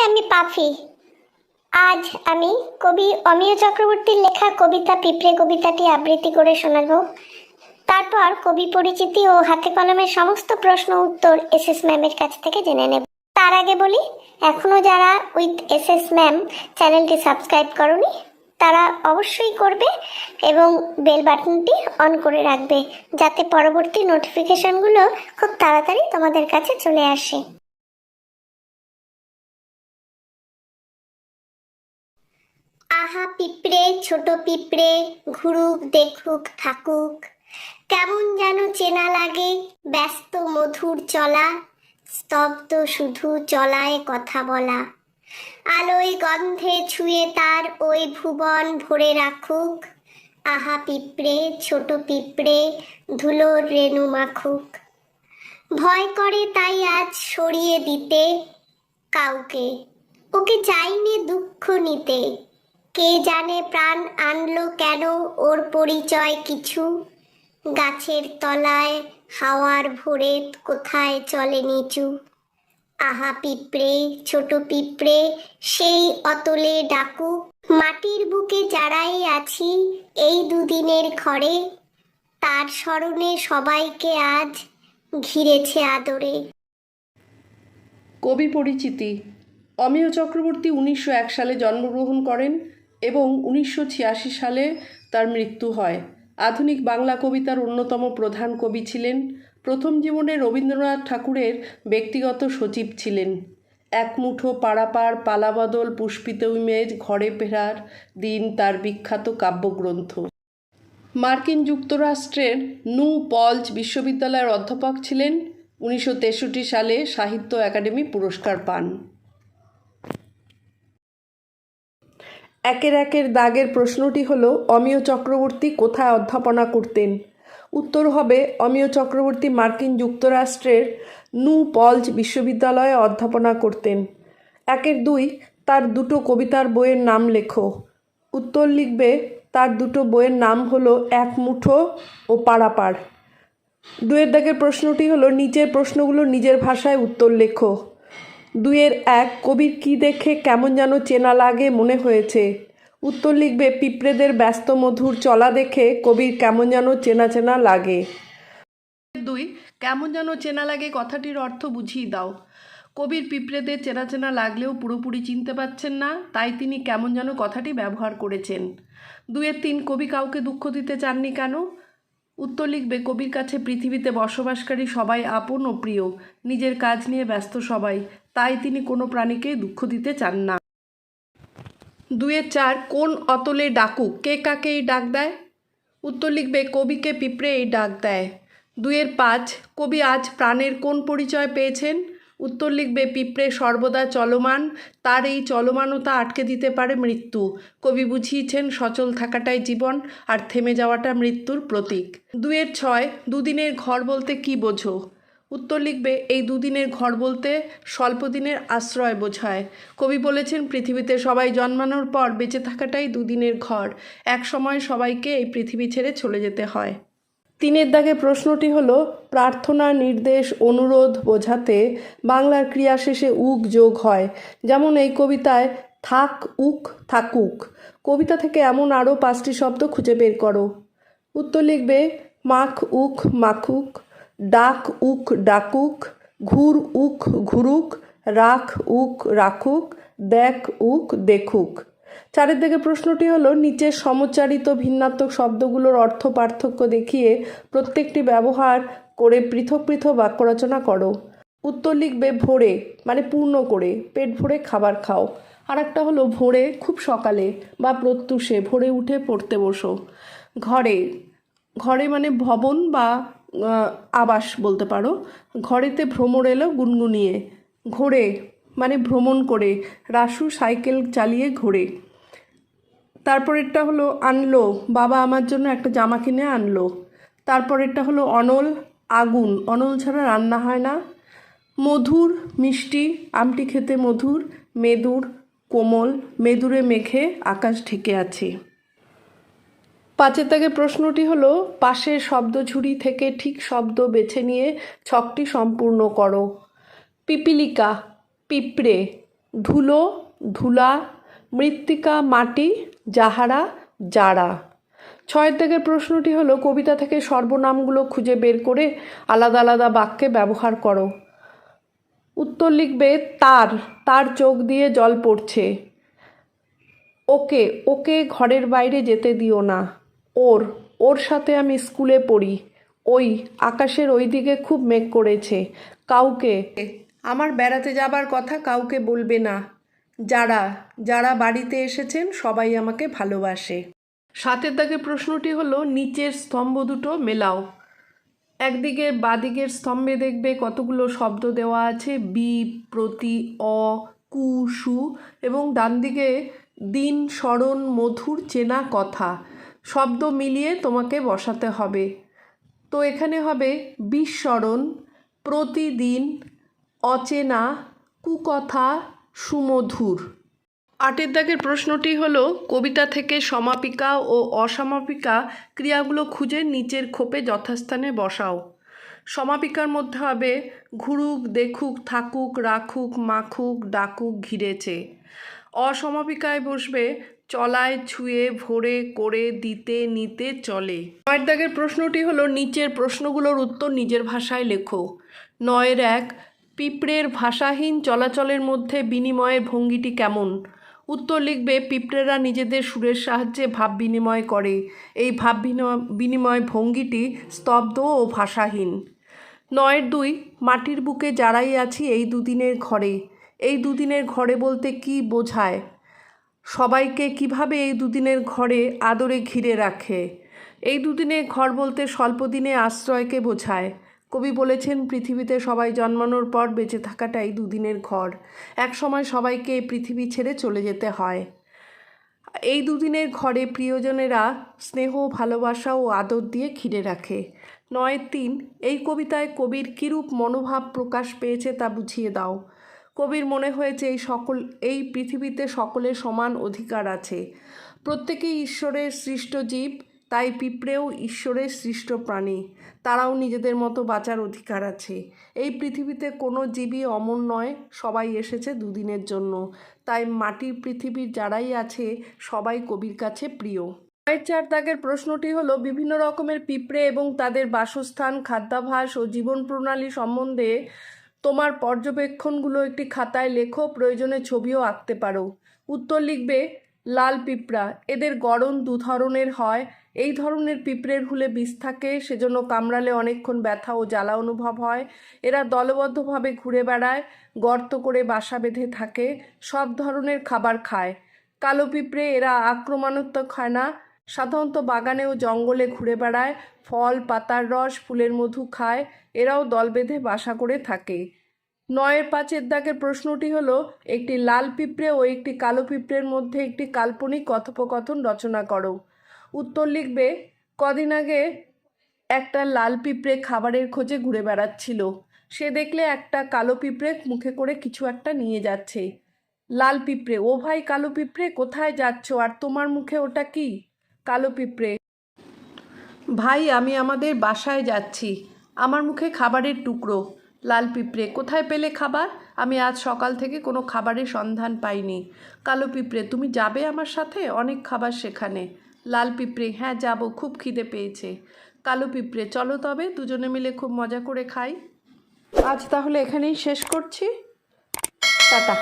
আমি পাফি। আজ আমি কবি অমিয় চক্রবর্তীর লেখা কবিতা পিঁপড়ে কবিতাটি আবৃত্তি করে শোনাবো। তারপর কবি পরিচিতি ও হাতে কলমের সমস্ত প্রশ্ন উত্তর এসএস ম্যামের কাছ থেকে জেনে নেব। তার আগে বলি, এখনো যারা উইথ এসএস ম্যাম চ্যানেলটি সাবস্ক্রাইব করনি তারা অবশ্যই করবে এবং বেল বাটনটি অন করে রাখবে, যাতে পরবর্তী নোটিফিকেশনগুলো খুব তাড়াতাড়ি তোমাদের কাছে চলে আসে। আহা পিঁপড়ে, ছোট পিঁপড়ে, ঘুরুক দেখুক থাকুক, কেমন যেন চেনা লাগে ব্যস্ত মধুর চলা, স্তব্ধ শুধু চলায় কথা বলা, আলোয় গন্ধে ছুঁয়ে তার ওই ভুবন ভরে রাখুক। আহা পিঁপড়ে, ছোট পিঁপড়ে, ধুলোর রেণু মাখুক। ভয় করে তাই আজ সরিয়ে দিতে কাউকে, ওকে চাইনি দুঃখ নিতে। কে জানে প্রাণ আনলো কেন ওর পরিচয় কিছু, গাছের তলায় হাওয়ার ভোরে কোথায় চলে নিচু। আহা পিঁপড়ে, ছোট পিঁপড়ে, সেই অতলে ডাকুক, মাটির বুকে যারাই আছি এই দুদিনের ঘরে, তার স্মরণে সবাইকে আজ ঘিরেছে আদরে। কবি পরিচিতি। অমিয় চক্রবর্তী 1901 সালে জন্মগ্রহণ করেন এবং 1986 সালে তার মৃত্যু হয়। আধুনিক বাংলা কবিতার অন্যতম প্রধান কবি ছিলেন। প্রথম জীবনে রবীন্দ্রনাথ ঠাকুরের ব্যক্তিগত সচিব ছিলেন। এক মুঠো পাড়াপাড়, পালাবদল, পুষ্পিত ইমেজ, ঘরে ফেরার দিন তার বিখ্যাত কাব্যগ্রন্থ। মার্কিন যুক্তরাষ্ট্রের নিউ পলজ বিশ্ববিদ্যালয়ের অধ্যাপক ছিলেন। 1963 সালে সাহিত্য একাডেমি পুরস্কার পান। একের দাগের প্রশ্নটি হলো, অমিয় চক্রবর্তী কোথায় অধ্যাপনা করতেন? উত্তর হবে, অমিয় চক্রবর্তী মার্কিন যুক্তরাষ্ট্রের নিউ পলজ বিশ্ববিদ্যালয়ে অধ্যাপনা করতেন। 2, তার দুটো কবিতার বইয়ের নাম লেখো। উত্তর লিখবে, তার দুটো বইয়ের নাম হলো এক মুঠো ও পাড়াপাড়। 2 দাগের প্রশ্নটি হলো, নিচের প্রশ্নগুলো নিজের ভাষায় উত্তর লেখো। 2-1, কবির কি দেখে কেমন যেন চেনা লাগে মনে হয়েছে? উত্তর লিখবে, পিঁপড়েদের ব্যস্ত মধুর চলা দেখে কবির কেমন যেন চেনা চেনা লাগে। 2, কেমন যেন চেনা লাগে কথাটির অর্থ বুঝিয়ে দাও। কবির পিঁপড়েদের চেনা চেনা লাগলেও পুরোপুরি চিনতে পারছেন না, তাই তিনি কেমন যেন কথাটি ব্যবহার করেছেন। 2-3, কবি কাউকে দুঃখ দিতে চাননি কেন? উত্তর লিখবে, কবির কাছে পৃথিবীতে বসবাসকারী সবাই আপন ও প্রিয়, নিজের কাজ নিয়ে ব্যস্ত সবাই, তাই তিনি কোনো প্রাণীকেই দুঃখ দিতে চান না। 2-4, কোন অতলে ডাকুক, কে কাকে এই ডাক দেয়? উত্তর লিখবে, কবিকে পিঁপড়ে এই ডাক দেয়। 2-5, কবি আজ প্রাণের কোন পরিচয় পেয়েছেন? উত্তর লিখবে, পিঁপড়ে সর্বদা চলমান, তার এই চলমানতা আটকে দিতে পারে মৃত্যু। কবি বুঝিয়েছেন সচল থাকাটাই জীবন আর থেমে যাওয়াটা মৃত্যুর প্রতীক। 2-6, দুদিনের ঘর বলতে কি বোঝো? উত্তর লিখবে, এই দুদিনের ঘর বলতে স্বল্প দিনের আশ্রয় বোঝায়। কবি বলেছেন পৃথিবীতে সবাই জন্মানোর পর বেঁচে থাকাটাই দুদিনের ঘর, এক সময় সবাইকে এই পৃথিবী ছেড়ে চলে যেতে হয়। 3 দাগে প্রশ্নটি হলো, প্রার্থনা, নির্দেশ, অনুরোধ বোঝাতে বাংলার ক্রিয়া শেষে উক যোগ হয়, যেমন এই কবিতায় থাক উক থাকুক। কবিতা থেকে এমন আরও 5টি শব্দ খুঁজে বের করো। উত্তর লিখবে, মাখ উক মাখুক, ডাক উক ডাকুক, ঘুর উক ঘুরুক, রাখ উক রাখুক, দেখ উক দেখুক। 4 দাগে প্রশ্নটি হলো, নিচের সমুচ্চারিত ভিন্নাত্মক শব্দগুলোর অর্থ পার্থক্য দেখিয়ে প্রত্যেকটি ব্যবহার করে পৃথক পৃথক বাক্য রচনা করো। উত্তর লিখবে, ভোরে মানে পূর্ণ করে, পেট ভরে খাবার খাও। আর একটা হলো, ভোরে খুব সকালে বা প্রত্যুষে, ভোরে উঠে পড়তে বসো। ঘরে, ঘরে মানে ভবন বা আবাস বলতে পারো। ঘরেতে ভ্রমর এলো গুনগুনিয়ে। ঘোরে মানে ভ্রমণ করে, রাসু সাইকেল চালিয়ে ঘোরে। তারপরেরটা হলো আনলো, বাবা আমার জন্য একটা জামা কিনে আনলো। তারপরেরটা হলো অনল, আগুন, অনল ছাড়া রান্না হয় না। মধুর, মিষ্টি, আমটি খেতে মধুর। মেদুর, কোমল, মেদুরে মেঘে আকাশ ঢেকে আছে। 5 দাগে প্রশ্নটি হলো, পাশের শব্দঝুড়ি থেকে ঠিক শব্দ বেছে নিয়ে ছকটি সম্পূর্ণ করো। পিপিলিকা পিঁপড়ে, ধুলো ধুলা, মৃত্তিকা মাটি, যাহারা যারা। 6 দাগের প্রশ্নটি হলো কবিতা থেকে সর্বনামগুলো খুঁজে বের করে আলাদা আলাদা বাক্যে ব্যবহার করো। উত্তর লিখবে তার, তার চোখ দিয়ে জল পড়ছে। ওকে, ওকে ঘরের বাইরে যেতে দিও না। ওর, ওর সাথে আমি স্কুলে পড়ি। ওই, আকাশের ওই দিকে খুব মেঘ করেছে। কাউকে, আমার বেড়াতে যাবার কথা কাউকে বলবে না। যারা, যারা বাড়িতে এসেছেন সবাই আমাকে ভালোবাসে। 7 দাগের প্রশ্নটি হলো নিচের স্তম্ভ দুটো মেলাও। একদিকে বাদিকের স্তম্ভে দেখবে কতগুলো শব্দ দেওয়া আছে, বি, প্রতি, অ, কু, সু, এবং ডান দিকে দিন, স্মরণ, মধুর, চেনা কথা। শব্দ মিলিয়ে তোমাকে বসাতে হবে। তো এখানে হবে বিস্মরণ, প্রতিদিন, অচেনা, কুকথা, সুমধুর। 8 দাগের প্রশ্নটি হলো কবিতা থেকে সমাপিকা ও অসমাপিকা ক্রিয়াগুলো খুঁজে নিচের খোপে যথাস্থানে বসাও। সমাপিকার মধ্যে হবে ঘুরুক, দেখুক, থাকুক, রাখুক, মাখুক, ডাকুক, ঘিরেছে। অসমাপিকায় বসবে চলায়, ছুঁয়ে, ভরে, করে, দিতে, নিতে, চলে। 9 দাগের প্রশ্নটি হলো নিচের প্রশ্নগুলোর উত্তর নিজের ভাষায় লেখো। 9-1 পিঁপড়ের ভাষাহীন চলাচলের মধ্যে বিনিময়ের ভঙ্গিটি কেমন? উত্তর লিখবে পিঁপড়েরা নিজেদের সুরের সাহায্যে ভাব বিনিময় করে। এই ভাব বিনিময় ভঙ্গিটি স্তব্ধ ও ভাষাহীন। 9-2 মাটির বুকে যারাই আছি এই দুদিনের ঘরে। এই দুদিনের ঘরে বলতে কি বোঝায়? সবাইকে কিভাবে এই দুদিনের ঘরে আদরে ঘিরে রাখে। এই দুদিনের ঘর বলতে স্বল্পদিনে আশ্রয়কে বোঝায়। কবি বলেছেন পৃথিবীতে সবাই জন্মানোর পর বেঁচে থাকাটাই দুদিনের ঘর। এক সময় সবাইকে এই পৃথিবী ছেড়ে চলে যেতে হয়। এই দুদিনের ঘরে প্রিয়জনেরা স্নেহ, ভালোবাসা ও আদর দিয়ে ঘিরে রাখে। 9-3 এই কবিতায় কবির কিরূপ মনোভাব প্রকাশ পেয়েছে তা বুঝিয়ে দাও। কবির মনে হয়েছে এই পৃথিবীতে সকলের সমান অধিকার আছে। প্রত্যেকেই ঈশ্বরের সৃষ্ট জীব, তাই পিঁপড়েও ঈশ্বরের সৃষ্ট প্রাণী। তারাও নিজেদের মতো বাঁচার অধিকার আছে। এই পৃথিবীতে কোনো জীবই অমর নয়, সবাই এসেছে দুদিনের জন্য। তাই মাটির পৃথিবীর যারাই আছে সবাই কবির কাছে প্রিয়। 9-4 দাগের প্রশ্নটি হলো বিভিন্ন রকমের পিঁপড়ে এবং তাদের বাসস্থান, খাদ্যাভ্যাস ও জীবন প্রণালী সম্বন্ধে তোমার পর্যবেক্ষণগুলো একটি খাতায় লেখো, প্রয়োজনে ছবিও আঁকতে পারো। উত্তর লিখবে লাল পিঁপড়া, এদের গড়ন 2 ধরনের হয়। এই ধরনের পিঁপড়ের হুলে বিষ থাকে, সেজন্য কামড়ালে অনেকক্ষণ ব্যথা ও জ্বালা অনুভব হয়। এরা দলবদ্ধভাবে ঘুরে বেড়ায়, গর্ত করে বাসা বেঁধে থাকে, সব ধরনের খাবার খায়। কালো পিঁপড়ে, এরা আক্রমণাত্মক হয় না, সাধারণত বাগানে ও জঙ্গলে ঘুরে বেড়ায়, ফল, পাতার রস, ফুলের মধু খায়। এরাও দল বেঁধে বাসা করে থাকে। 9-5 দাগের প্রশ্নটি হলো একটি লাল পিঁপড়ে ও একটি কালো পিঁপড়ের মধ্যে একটি কাল্পনিক কথোপকথন রচনা করো। উত্তর লিখবে কদিন আগে একটা লাল পিঁপড়ে খাবারের খোঁজে ঘুরে বেড়াচ্ছিল। সে দেখলে একটা কালো পিঁপড়ে মুখে করে কিছু একটা নিয়ে যাচ্ছে। লাল পিঁপড়ে, ও ভাই কালো পিঁপড়ে, কোথায় যাচ্ছ আর তোমার মুখে ওটা কি? কালো পিঁপড়ে, ভাই আমি আমাদের বাসায় যাচ্ছি, আমার মুখে খাবারের টুকরো। লাল পিঁপড়ে, কোথায় পেলে খাবার? আমি আজ সকাল থেকে কোনো খাবারের সন্ধান পাইনি। কালো পিঁপড়ে, তুমি যাবে আমার সাথে? অনেক খাবার সেখানে। লাল পিঁপড়ে, হ্যাঁ যাব, খুব খিদে পেয়েছে। কালো পিঁপড়ে, চলো তবে দুজনে মিলে খুব মজা করে খাই। আজ তাহলে এখানেই শেষ করছি, টাটা।